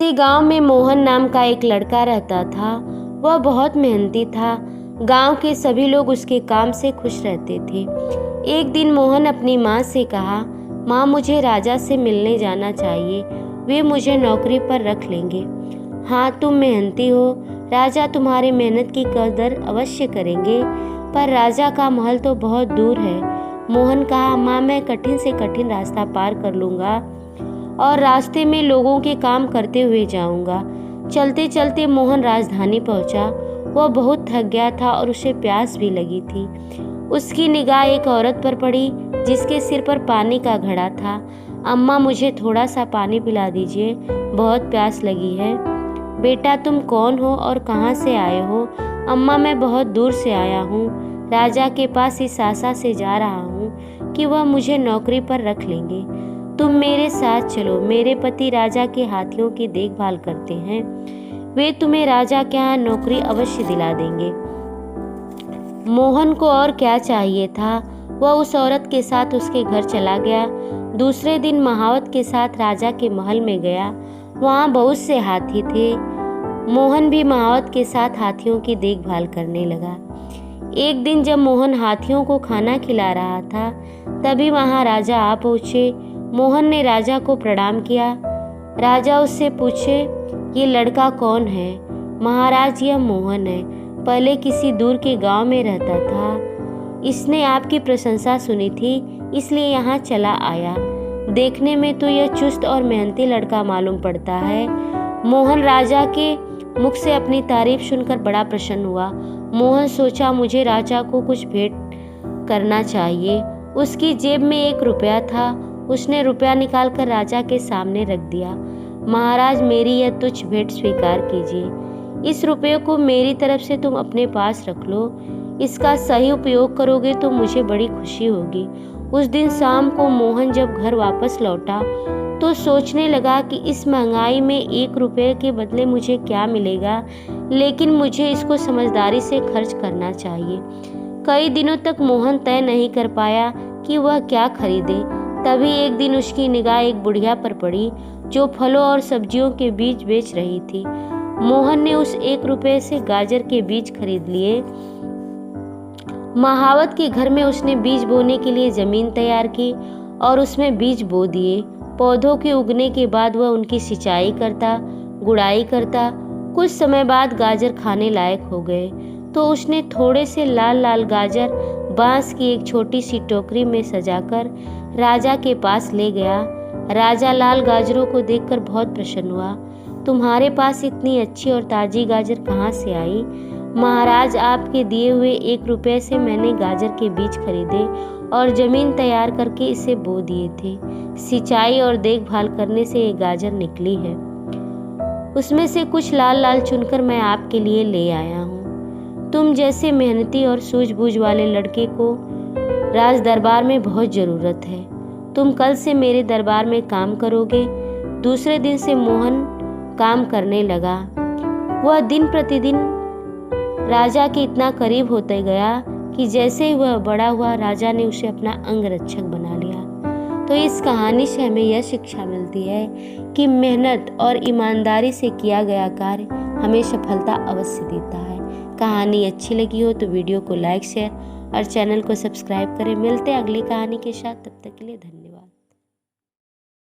इसी गांव में मोहन नाम का एक लड़का रहता था। वह बहुत मेहनती था। गांव के सभी लोग उसके काम से खुश रहते थे। एक दिन मोहन अपनी माँ से कहा, माँ मुझे राजा से मिलने जाना चाहिए, वे मुझे नौकरी पर रख लेंगे। हाँ तुम मेहनती हो, राजा तुम्हारी मेहनत की कदर अवश्य करेंगे, पर राजा का महल तो बहुत दूर है। मोहन कहा, माँ मैं कठिन से कठिन रास्ता पार कर लूँगा और रास्ते में लोगों के काम करते हुए जाऊँगा। चलते चलते मोहन राजधानी पहुँचा। वह बहुत थक गया था और उसे प्यास भी लगी थी। उसकी निगाह एक औरत पर पड़ी जिसके सिर पर पानी का घड़ा था। अम्मा मुझे थोड़ा सा पानी पिला दीजिए, बहुत प्यास लगी है। बेटा तुम कौन हो और कहाँ से आए हो? अम्मा मैं बहुत दूर से आया हूँ, राजा के पास इस आशा से जा रहा हूँ कि वह मुझे नौकरी पर रख लेंगे। तुम मेरे साथ चलो, मेरे पति राजा के हाथियों की देखभाल करते हैं, वे तुम्हें राजा के यहाँ नौकरी अवश्य दिला देंगे। मोहन को और क्या चाहिए था, वह उस औरत के साथ उसके घर चला गया। दूसरे दिन महावत के साथ राजा के महल में गया। वहाँ बहुत से हाथी थे। मोहन भी महावत के साथ हाथियों की देखभाल करने लगा। एक दिन जब मोहन हाथियों को खाना खिला रहा था, तभी वहाँ राजा आ पहुँचे। मोहन ने राजा को प्रणाम किया। राजा उससे पूछे, ये लड़का कौन है? महाराज यह मोहन है, पहले किसी दूर के गांव में रहता था। इसने आपकी प्रशंसा सुनी थी, इसलिए यहाँ चला आया। देखने में तो यह चुस्त और मेहनती लड़का मालूम पड़ता है। मोहन राजा के मुख से अपनी तारीफ सुनकर बड़ा प्रसन्न हुआ। मोहन सोचा, मुझे राजा को कुछ भेंट करना चाहिए। उसकी जेब में 1 रुपया था। उसने रुपया निकालकर राजा के सामने रख दिया। महाराज मेरी यह तुच्छ भेंट स्वीकार कीजिए। इस रुपये को मेरी तरफ से तुम अपने पास रख लो। इसका सही उपयोग करोगे तो मुझे बड़ी खुशी होगी। उस दिन शाम को मोहन जब घर वापस लौटा तो सोचने लगा कि इस महंगाई में 1 रुपये के बदले मुझे क्या मिलेगा, लेकिन मुझे इसको समझदारी से खर्च करना चाहिए। कई दिनों तक मोहन तय नहीं कर पाया कि वह क्या खरीदे। तभी एक दिन उसकी निगाह एक बुढ़िया पर पड़ी जो फलों और सब्जियों के बीज बेच रही थी। मोहन ने उस 1 रुपये से गाजर के बीज खरीद लिए। महावत के घर में उसने बीज बोने के लिए जमीन तैयार की और उसमें बीज बो दिए। पौधों के उगने के बाद वह उनकी सिंचाई करता, गुड़ाई करता। कुछ समय बाद गाजर खाने लायक हो गए तो उसने थोड़े से लाल लाल गाजर बांस की एक छोटी सी टोकरी में सजाकर राजा के पास ले गया। राजा लाल गाजरों को देखकर बहुत प्रसन्न हुआ। तुम्हारे पास इतनी अच्छी और ताजी गाजर कहाँ से आई? महाराज आपके दिए हुए 1 रुपये से मैंने गाजर के बीज खरीदे और जमीन तैयार करके इसे बो दिए थे। सिंचाई और देखभाल करने से ये गाजर निकली है। उसमें से कुछ लाल लाल चुनकर मैं आपके लिए ले आया हूँ। तुम जैसे मेहनती और सूझबूझ वाले लड़के को राज दरबार में बहुत ज़रूरत है। तुम कल से मेरे दरबार में काम करोगे। दूसरे दिन से मोहन काम करने लगा। वह दिन प्रतिदिन राजा के इतना करीब होते गया कि जैसे ही वह बड़ा हुआ, राजा ने उसे अपना अंगरक्षक बना लिया। तो इस कहानी से हमें यह शिक्षा मिलती है कि मेहनत और ईमानदारी से किया गया कार्य हमें सफलता अवश्य देता है। कहानी अच्छी लगी हो तो वीडियो को लाइक, शेयर और चैनल को सब्सक्राइब करें। मिलते हैं अगली कहानी के साथ, तब तक के लिए धन्यवाद।